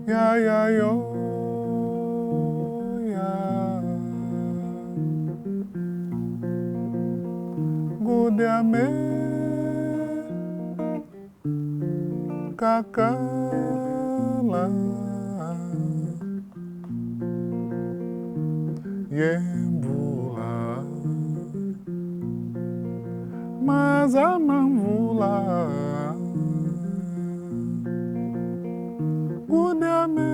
Ya, ya, yo, ya. Gudiame, kakala, yembula, mazamamvula. Gudiame,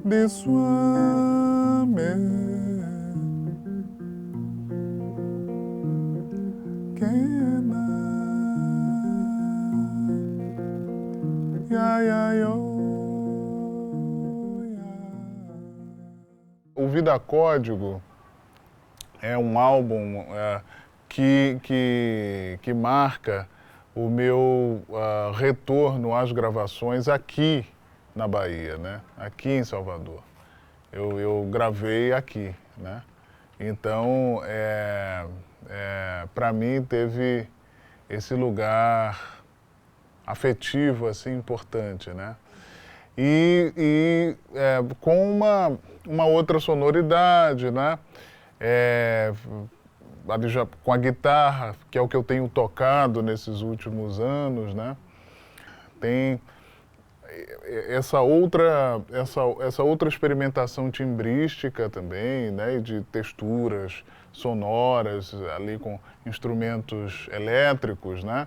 Dessuame, Kena, Ya, ya, yo, ya. O Vida Código é um álbum que marca o meu retorno às gravações aqui na Bahia, né? Aqui em Salvador. Eu gravei aqui, né? Então, para mim teve esse lugar afetivo assim importante, né? Com uma outra sonoridade, né? Ali já com a guitarra, que é o que eu tenho tocado nesses últimos anos, né? Tem essa outra experimentação timbrística também, né? E de texturas sonoras ali com instrumentos elétricos, né?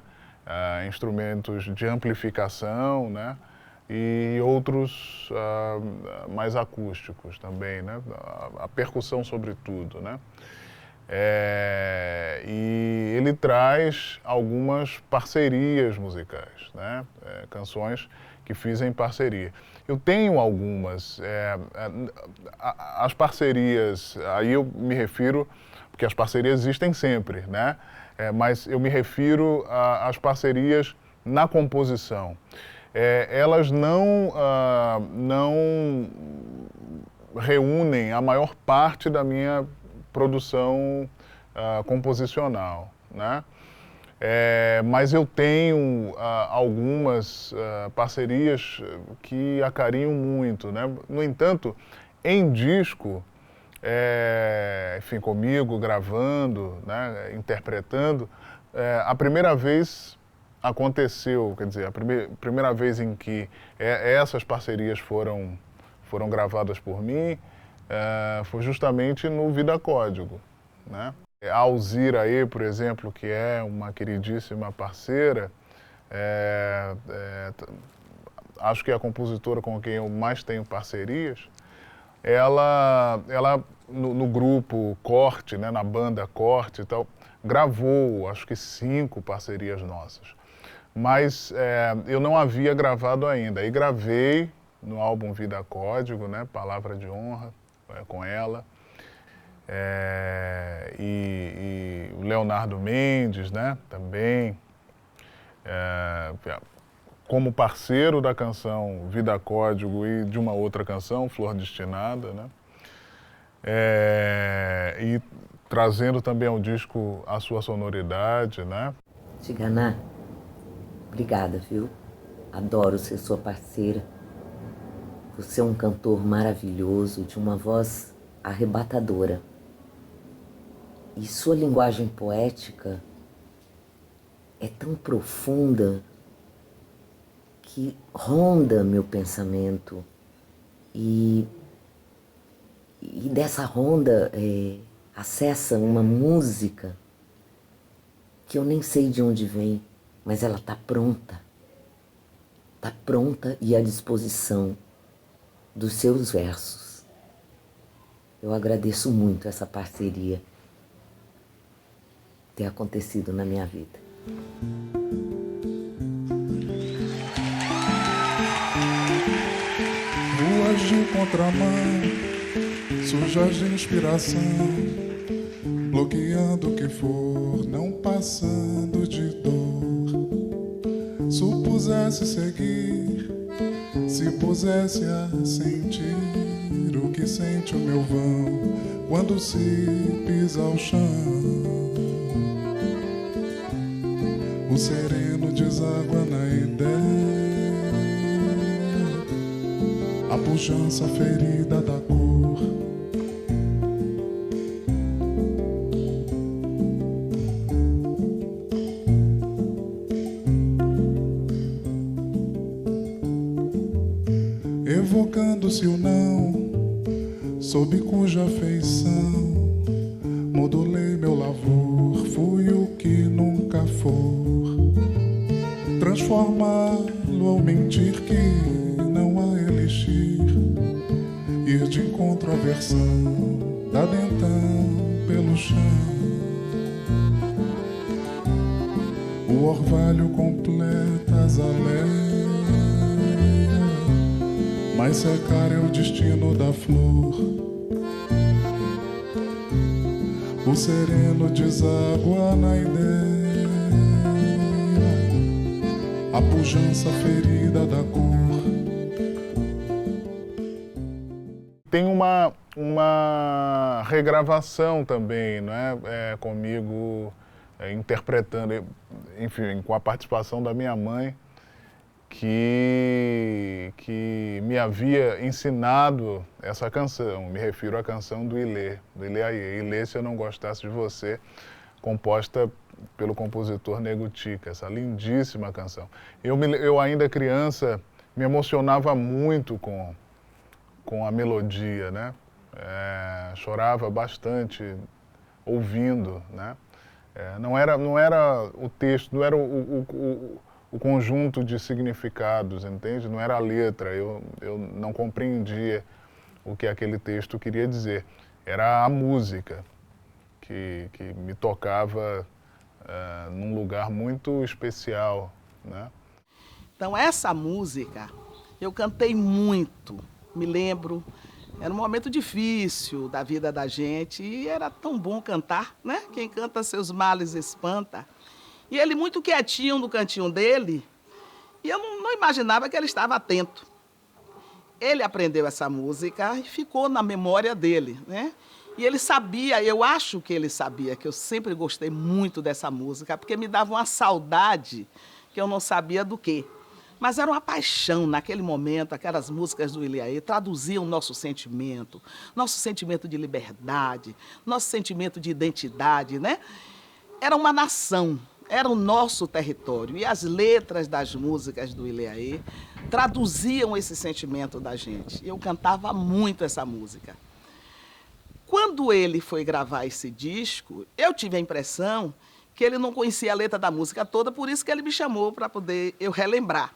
Instrumentos de amplificação, né? E outros mais acústicos também, né? A percussão sobretudo, né? E ele traz algumas parcerias musicais, né? Canções que fiz em parceria. Eu tenho algumas, as parcerias, aí eu me refiro, porque as parcerias existem sempre, né? Mas eu me refiro às parcerias na composição. Elas não reúnem a maior parte da minha produção composicional, né? Mas eu tenho algumas parcerias que acarinham muito, né? No entanto, em disco, enfim, comigo, gravando, né, interpretando, a primeira vez aconteceu, quer dizer, a primeira vez em que essas parcerias foram gravadas por mim, foi justamente no Vida Código, né? A Alzira aí, por exemplo, que é uma queridíssima parceira, acho que é a compositora com quem eu mais tenho parcerias, ela no grupo Corte, né, na banda Corte e tal, gravou, acho que 5 parcerias nossas. Mas eu não havia gravado ainda. Aí gravei no álbum Vida Código, né, Palavra de Honra, com ela. E o Leonardo Mendes, né, também, como parceiro da canção Vida Código e de uma outra canção, Flor Destinada, né, e trazendo também ao disco a sua sonoridade, né. Tigana, obrigada, viu? Adoro ser sua parceira. Você é um cantor maravilhoso, de uma voz arrebatadora. E sua linguagem poética é tão profunda que ronda meu pensamento. E dessa ronda acessa uma música que eu nem sei de onde vem, mas ela está pronta. Está pronta e à disposição dos seus versos. Eu agradeço muito essa parceria ter acontecido na minha vida. Ruas de contramão, sujas de inspiração, bloqueando o que for, não passando de dor. Supusesse seguir, se pusesse a sentir o que sente o meu vão quando se pisa ao chão. O sereno deságua na ideia pujança ferida da cor. Evocando-se o não, sob cuja feição modulei meu lavor, fui o que nunca for. Transformá-lo ao mentir que não há elixir, ir de encontro à versão da dentão pelo chão. O orvalho completa as aléias, mas secar é o destino da flor. O sereno deságua na ideia, a pujança ferida da cor. Tem uma regravação também, não é? Comigo interpretando, enfim, com a participação da minha mãe, que me havia ensinado essa canção. Me refiro à canção do Ilê Aie. Ilê, se eu não gostasse de você, composta pelo compositor Nego Tica, essa lindíssima canção. Eu ainda criança, me emocionava muito com a melodia, né? Chorava bastante ouvindo, né? Não era o texto, não era o conjunto de significados, entende? Não era a letra, eu não compreendia o que aquele texto queria dizer. Era a música que me tocava num lugar muito especial, né? Então essa música eu cantei muito, me lembro, era um momento difícil da vida da gente e era tão bom cantar, né? Quem canta seus males espanta. E ele muito quietinho no cantinho dele, e eu não imaginava que ele estava atento. Ele aprendeu essa música e ficou na memória dele, né? E ele sabia, eu acho que ele sabia, que eu sempre gostei muito dessa música, porque me dava uma saudade que eu não sabia do quê. Mas era uma paixão naquele momento, aquelas músicas do Ilê Aie traduziam nosso sentimento de liberdade, nosso sentimento de identidade, né? Era uma nação. Era o nosso território. E as letras das músicas do Ilê Aie traduziam esse sentimento da gente. Eu cantava muito essa música. Quando ele foi gravar esse disco, eu tive a impressão que ele não conhecia a letra da música toda, por isso que ele me chamou para poder eu relembrar.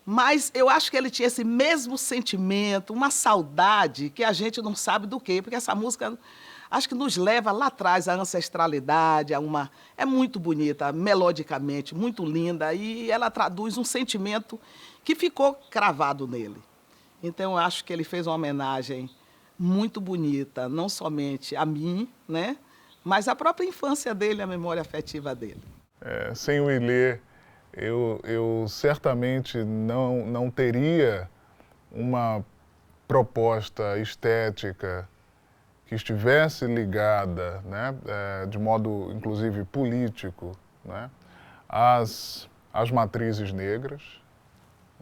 Mas eu acho que ele tinha esse mesmo sentimento, uma saudade que a gente não sabe do quê, porque essa música acho que nos leva lá atrás à ancestralidade, é muito bonita, melodicamente, muito linda, e ela traduz um sentimento que ficou cravado nele. Então, eu acho que ele fez uma homenagem muito bonita, não somente a mim, né, mas à própria infância dele, a memória afetiva dele. Sem o Ilê, eu certamente não teria uma proposta estética que estivesse ligada, né, de modo, inclusive, político, né, às matrizes negras,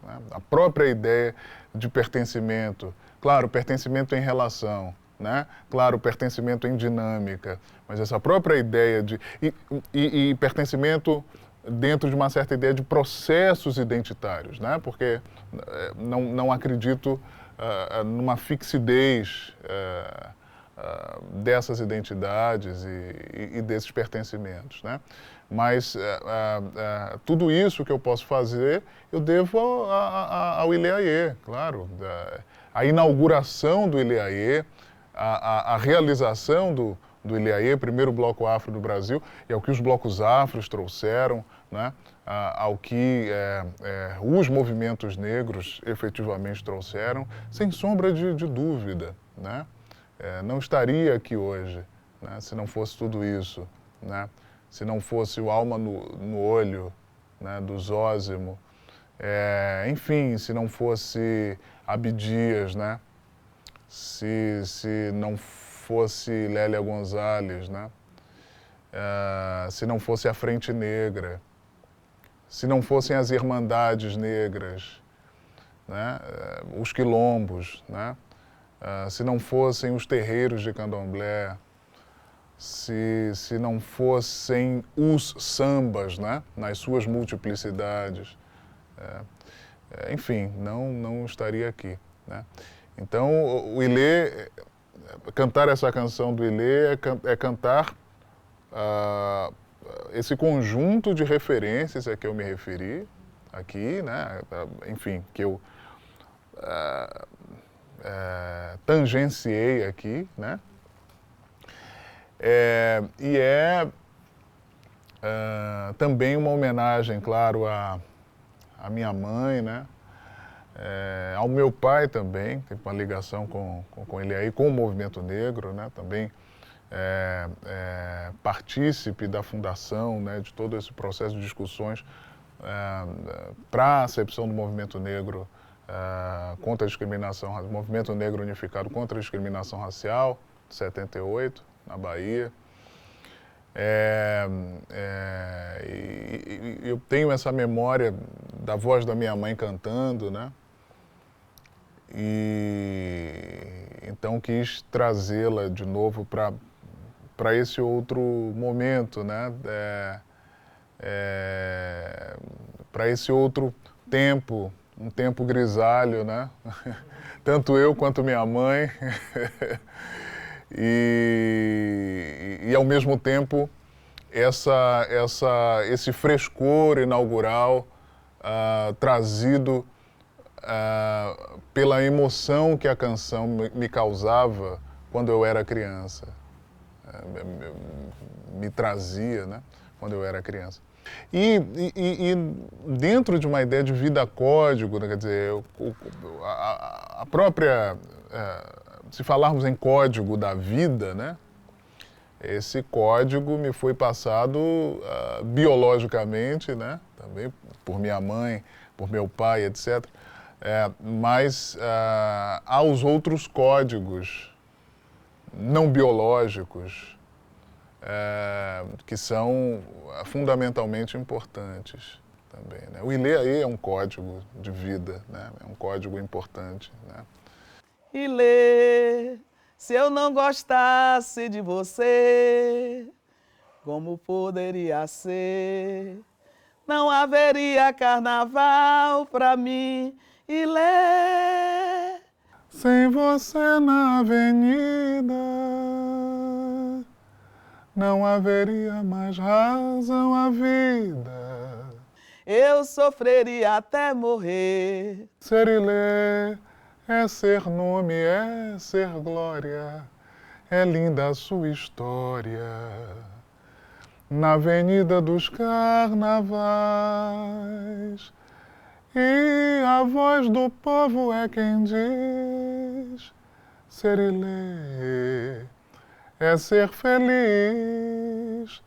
né, a própria ideia de pertencimento. Claro, pertencimento em relação, né, claro, pertencimento em dinâmica, mas essa própria ideia de... E pertencimento dentro de uma certa ideia de processos identitários, né, porque não acredito numa fixidez dessas identidades e desses pertencimentos, né? Mas tudo isso que eu posso fazer, eu devo ao Ilê Aie, claro. A inauguração do Ilê Aie, a realização do Ilê Aie, primeiro bloco afro do Brasil, e ao que os blocos afros trouxeram, né? Ao que os movimentos negros efetivamente trouxeram, sem sombra de dúvida, né? Não estaria aqui hoje, né, se não fosse tudo isso, né? Se não fosse o Alma no Olho, né, do Zósimo, enfim, se não fosse Abdias, né? Se não fosse Lélia Gonzalez, né? Se não fosse a Frente Negra, se não fossem as Irmandades Negras, né, os quilombos, né, se não fossem os terreiros de candomblé, se não fossem os sambas, né, nas suas multiplicidades, enfim, não estaria aqui, né. Então, o Ilê, cantar essa canção do Ilê é cantar esse conjunto de referências a que eu me referi aqui, né, enfim, que eu tangenciei aqui, né, e também uma homenagem, claro, à minha mãe, né, ao meu pai também, tem uma ligação com ele aí, com o movimento negro, né, também partícipe da fundação, né, de todo esse processo de discussões para a acepção do movimento negro contra a discriminação, movimento negro unificado contra a discriminação racial, 78, na Bahia. E eu tenho essa memória da voz da minha mãe cantando, né? E então quis trazê-la de novo para esse outro momento, né? Para esse outro tempo, um tempo grisalho, né? Tanto eu quanto minha mãe. E ao mesmo tempo, esse frescor inaugural trazido pela emoção que a canção me causava quando eu era criança. Me trazia, né, quando eu era criança. E dentro de uma ideia de vida código, né, quer dizer, a própria, se falarmos em código da vida, né, esse código me foi passado biologicamente, né, também por minha mãe, por meu pai, etc. Mas aos outros códigos não biológicos, que são fundamentalmente importantes também, né? O Ilê aí é um código de vida, né? É um código importante, né? Ilê, se eu não gostasse de você, como poderia ser? Não haveria carnaval pra mim, Ilê. Sem você na avenida, não haveria mais razão à vida. Eu sofreria até morrer. Ser Ilê é ser nome, é ser glória, é linda a sua história. Na avenida dos carnavais, e a voz do povo é quem diz: ser Ilê é ser feliz.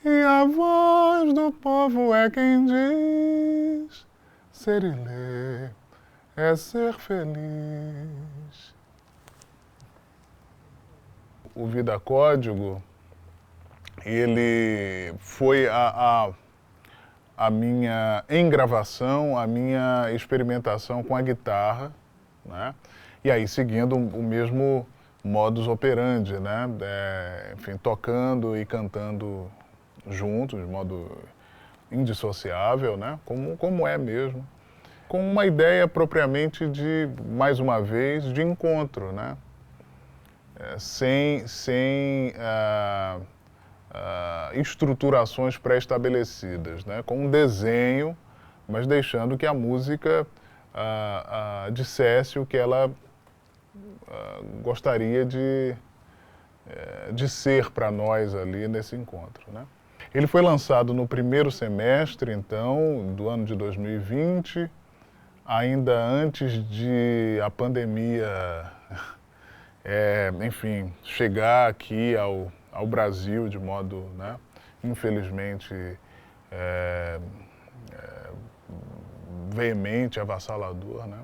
E a voz do povo é quem diz: ser Ilê é ser feliz. O Vida Código, ele foi a minha engravação, a minha experimentação com a guitarra, né? E aí seguindo o mesmo modus operandi, né? Enfim, tocando e cantando juntos, de modo indissociável, né? Como é mesmo. Com uma ideia propriamente de, mais uma vez, de encontro, né? Sem estruturações pré-estabelecidas, né? Com um desenho, mas deixando que a música dissesse o que ela gostaria de ser para nós ali nesse encontro, né? Ele foi lançado no primeiro semestre, então, do ano de 2020, ainda antes de a pandemia, enfim, chegar aqui ao Brasil de modo, né, infelizmente, veemente, avassalador, né?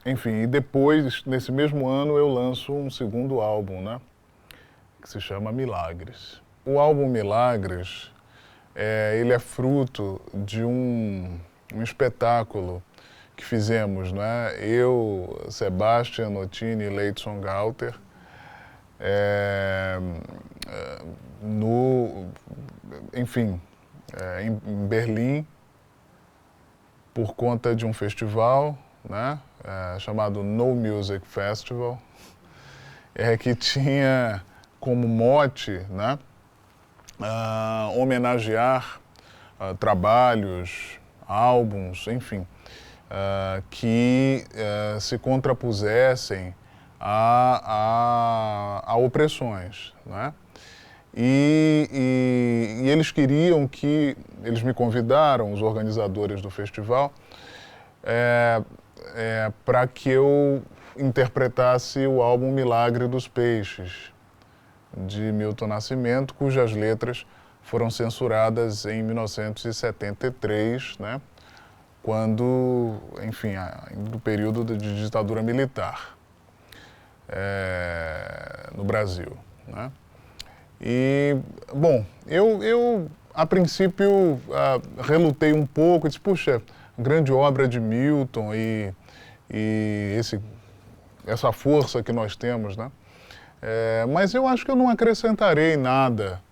Enfim, e depois, nesse mesmo ano, eu lanço um segundo álbum, né, que se chama Milagres. O álbum Milagres ele é fruto de um espetáculo que fizemos, né? Eu, Sebastian Notini e Leidson Galter, em Berlim, por conta de um festival, né? Chamado No Music Festival, que tinha como mote, né? Homenagear trabalhos, álbuns, enfim, que se contrapusessem a opressões, né? E eles queriam que, eles me convidaram, os organizadores do festival, para que eu interpretasse o álbum Milagre dos Peixes, de Milton Nascimento, cujas letras foram censuradas em 1973, né? Quando, enfim, no período de ditadura militar no Brasil, né? E, bom, eu a princípio relutei um pouco, disse, puxa, grande obra de Milton e essa força que nós temos, né? Mas eu acho que eu não acrescentarei nada,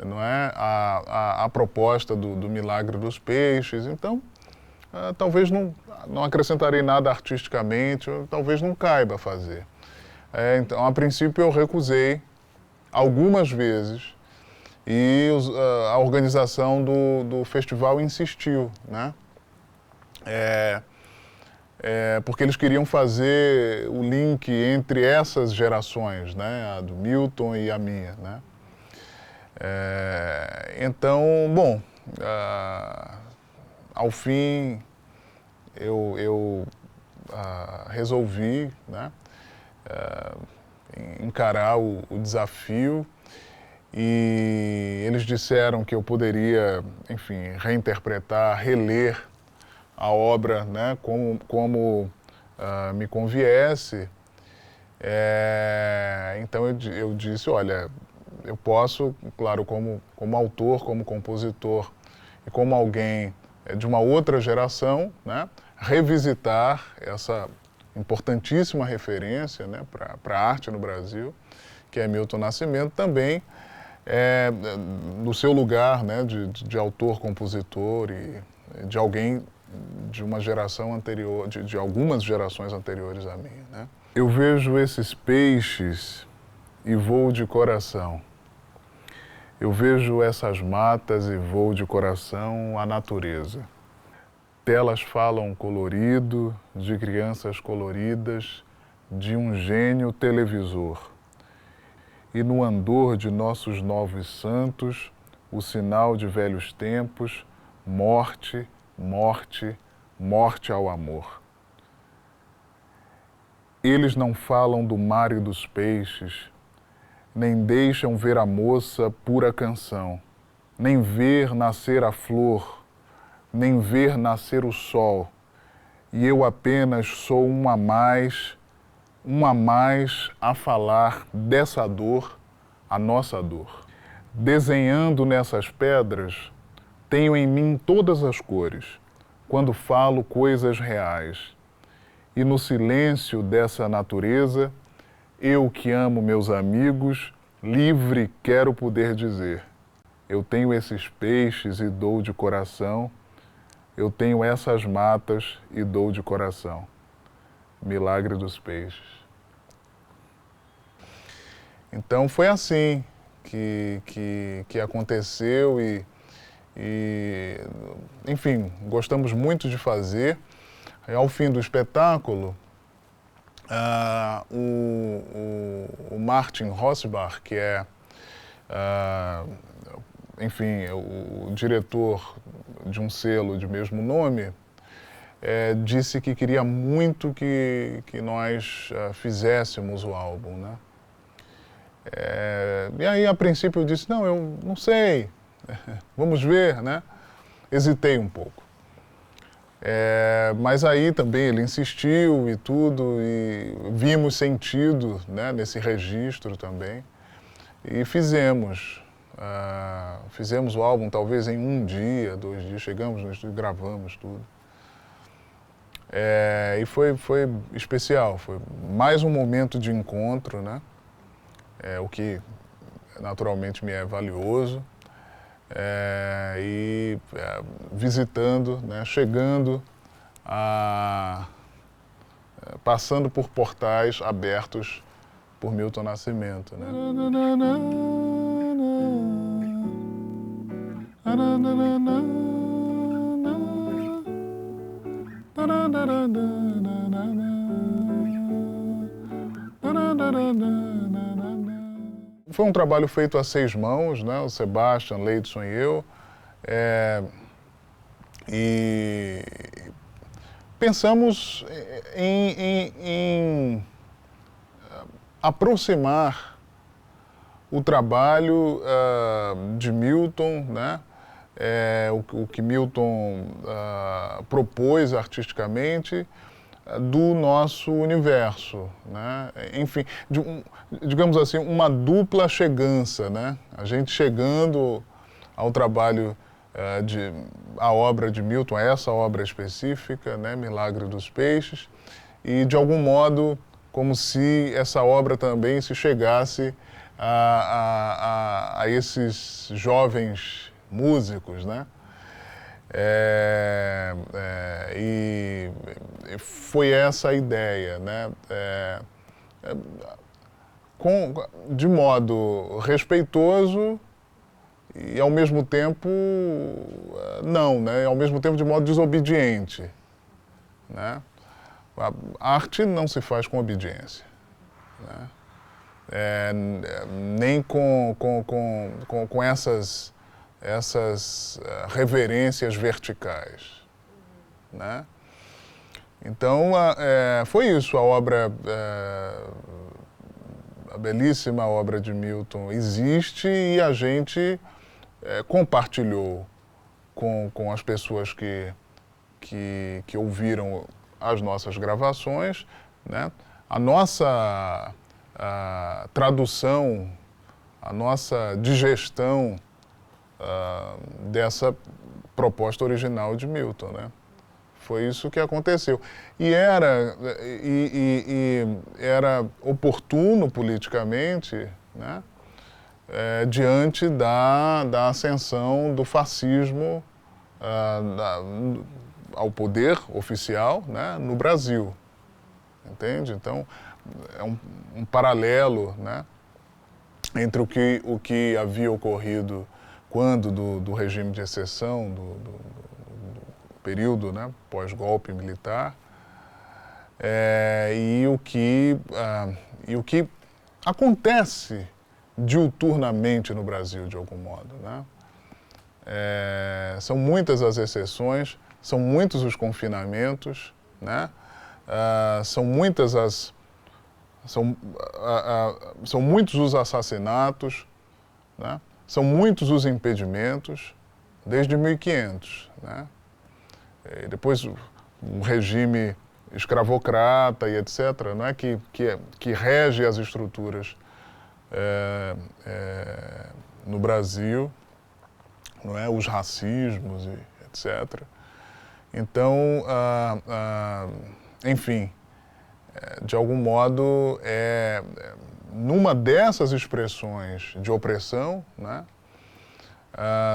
não é, a proposta do Milagre dos Peixes, então talvez não acrescentarei nada artisticamente, talvez não caiba fazer. Então, a princípio eu recusei algumas vezes e a organização do festival insistiu, né? Porque eles queriam fazer o link entre essas gerações, né? A do Milton e a minha, né? Então, bom, ao fim eu resolvi, né? Encarar o desafio e eles disseram que eu poderia, enfim, reinterpretar, reler a obra, né, como me conviesse. Então eu disse, olha, eu posso, claro, como autor, como compositor e como alguém de uma outra geração, né, revisitar essa importantíssima referência, né, para a arte no Brasil, que é Milton Nascimento, também no seu lugar, né, de autor, compositor e de alguém de uma geração anterior, de algumas gerações anteriores à minha, né? Eu vejo esses peixes e voo de coração. Eu vejo essas matas e voo de coração à natureza. Telas falam colorido, de crianças coloridas, de um gênio televisor. E no andor de nossos novos santos, o sinal de velhos tempos, morte, morte, morte ao amor. Eles não falam do mar e dos peixes, nem deixam ver a moça pura canção, nem ver nascer a flor, nem ver nascer o sol, e eu apenas sou um a mais a falar dessa dor, a nossa dor. Desenhando nessas pedras, tenho em mim todas as cores, quando falo coisas reais. E no silêncio dessa natureza, eu que amo meus amigos, livre quero poder dizer, eu tenho esses peixes e dou de coração, eu tenho essas matas e dou de coração. Milagre dos Peixes. Então foi assim que aconteceu e, enfim, gostamos muito de fazer. Ao fim do espetáculo, o Martin Rosbach, que é, enfim, o diretor de um selo de mesmo nome, disse que queria muito que nós fizéssemos o álbum, né? E aí, a princípio, eu disse, não, eu não sei, vamos ver, né? Hesitei um pouco. Mas aí também ele insistiu e tudo, e vimos sentido, né, nesse registro também, e fizemos Fizemos o álbum talvez em 1 dia, 2 dias, chegamos no estúdio, gravamos tudo. E foi especial, foi mais um momento de encontro, né? O que naturalmente me é valioso. Visitando, né? Chegando, passando por portais abertos por Milton Nascimento, né? Foi um trabalho feito a 6 mãos, né? O Sebastian, Leidson e eu. E pensamos em aproximar o trabalho de Milton, né? O que Milton propôs artisticamente do nosso universo, né? Enfim, digamos assim, uma dupla chegança, né? A gente chegando ao trabalho a obra de Milton, essa obra específica, né? Milagre dos Peixes, e de algum modo como se essa obra também se chegasse a esses jovens músicos, né? E foi essa a ideia, né? De modo respeitoso e ao mesmo tempo não, né? Ao mesmo tempo de modo desobediente, né? A arte não se faz com obediência, né? Nem com essas reverências verticais, né? Então, foi isso, a obra, a belíssima obra de Milton existe e a gente compartilhou com as pessoas que ouviram as nossas gravações, né? A nossa tradução, a nossa digestão dessa proposta original de Milton, né? Foi isso que aconteceu. E era oportuno politicamente, né? Diante da ascensão do fascismo ao poder oficial, né? No Brasil. Entende? Então, é um paralelo, né? Entre o que havia ocorrido quando do regime de exceção, do período, né, pós-golpe militar, e o que acontece diuturnamente no Brasil, de algum modo, né? São muitas as exceções, são muitos os confinamentos, né? São muitos os assassinatos, né? São muitos os impedimentos, desde 1500, né? E depois um regime escravocrata e etc., não é? que rege as estruturas no Brasil, não é? Os racismos e etc. Então, enfim, de algum modo, numa dessas expressões de opressão, né,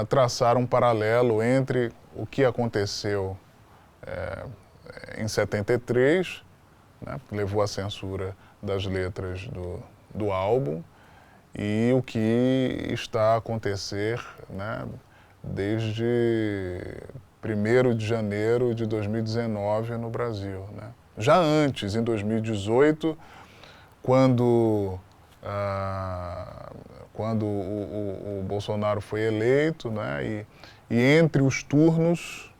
traçar um paralelo entre o que aconteceu em 73, né, que levou à censura das letras do álbum, e o que está a acontecer, né, desde 1º de janeiro de 2019 no Brasil, né? Já antes, em 2018, quando o Bolsonaro foi eleito, né, e entre os turnos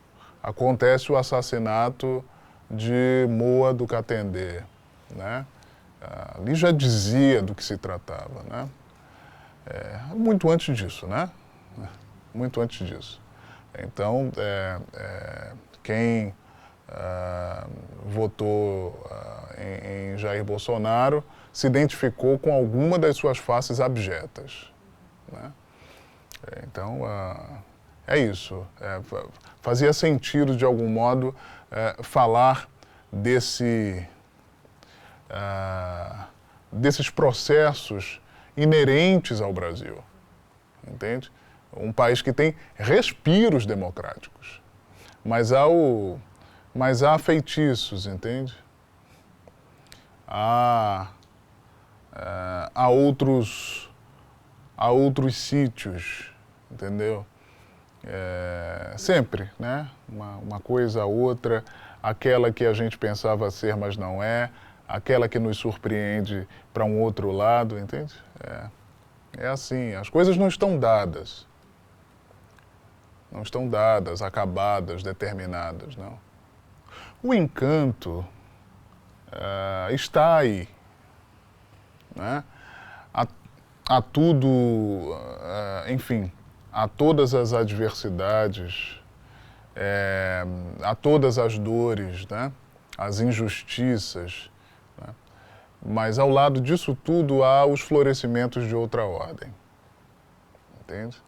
acontece o assassinato de Moa do Catendê, né? Ali já dizia do que se tratava, né? Muito antes disso, né? Muito antes disso. Então, quem votou em Jair Bolsonaro se identificou com alguma das suas faces abjetas, né? Então, é isso. Fazia sentido, de algum modo, falar desses processos inerentes ao Brasil, entende? Um país que tem respiros democráticos, mas há feitiços, entende? Há outros sítios, entendeu? Sempre, né? Uma coisa a outra, aquela que a gente pensava ser, mas não é, aquela que nos surpreende para um outro lado, entende? É assim, as coisas não estão dadas. Não estão dadas, acabadas, determinadas, não. O encanto está aí, né? Há tudo, enfim, há todas as adversidades, há todas as dores, né? As injustiças, né? Mas ao lado disso tudo há os florescimentos de outra ordem, entende?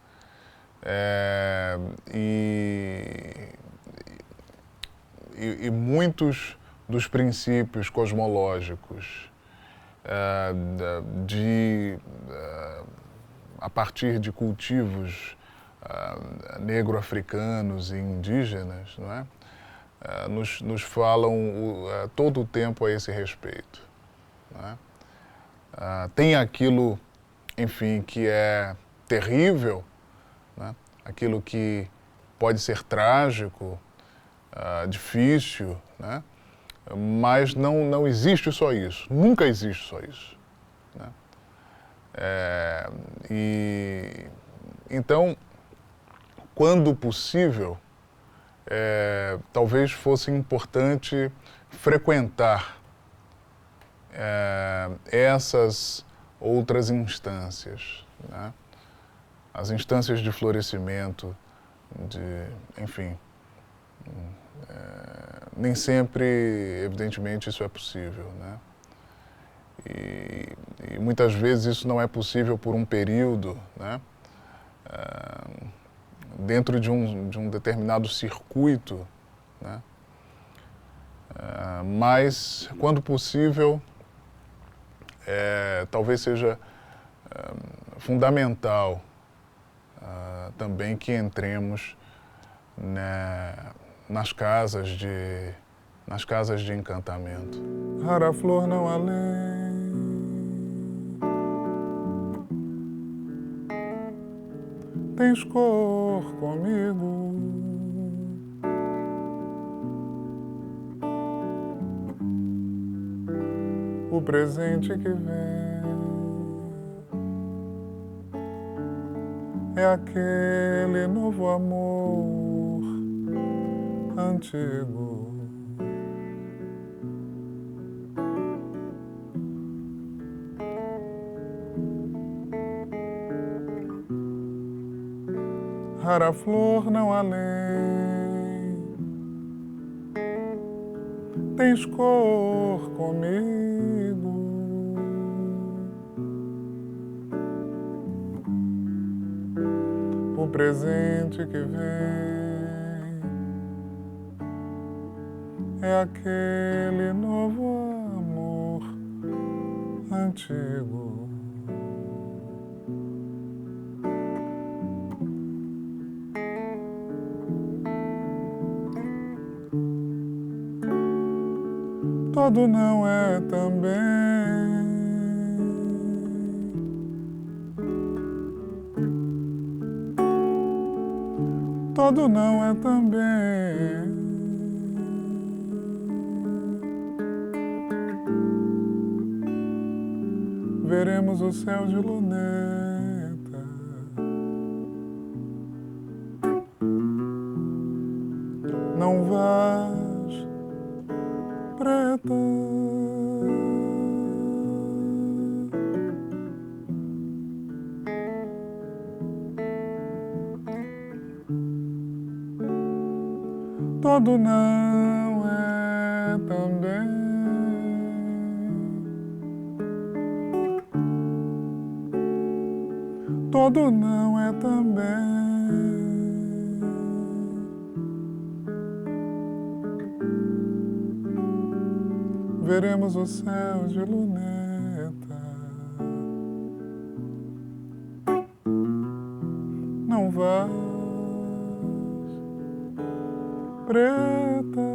E muitos dos princípios cosmológicos a partir de cultivos negro-africanos e indígenas, não é? Nos falam todo o tempo a esse respeito, não é? Tem aquilo, enfim, que é terrível, né? Aquilo que pode ser trágico, difícil, né? Mas não existe só isso, nunca existe só isso, né? Então, quando possível, talvez fosse importante frequentar essas outras instâncias, né? As instâncias de florescimento, enfim, nem sempre, evidentemente, isso é possível, né? E muitas vezes isso não é possível por um período, né? Dentro de um determinado circuito, né? Mas, quando possível, talvez seja fundamental também que entremos, né, nas casas de encantamento. Rara flor não há lei, tens cor comigo, o presente que vem é aquele novo amor antigo. Rara flor não há lei, tens cor comigo, o presente que vem é aquele novo amor antigo. Todo não é também, todo não é também. Veremos o céu de luneta, não vás, preta. Todo não é também. todo não é também. Veremos o céu de luneta. Não vais, preta.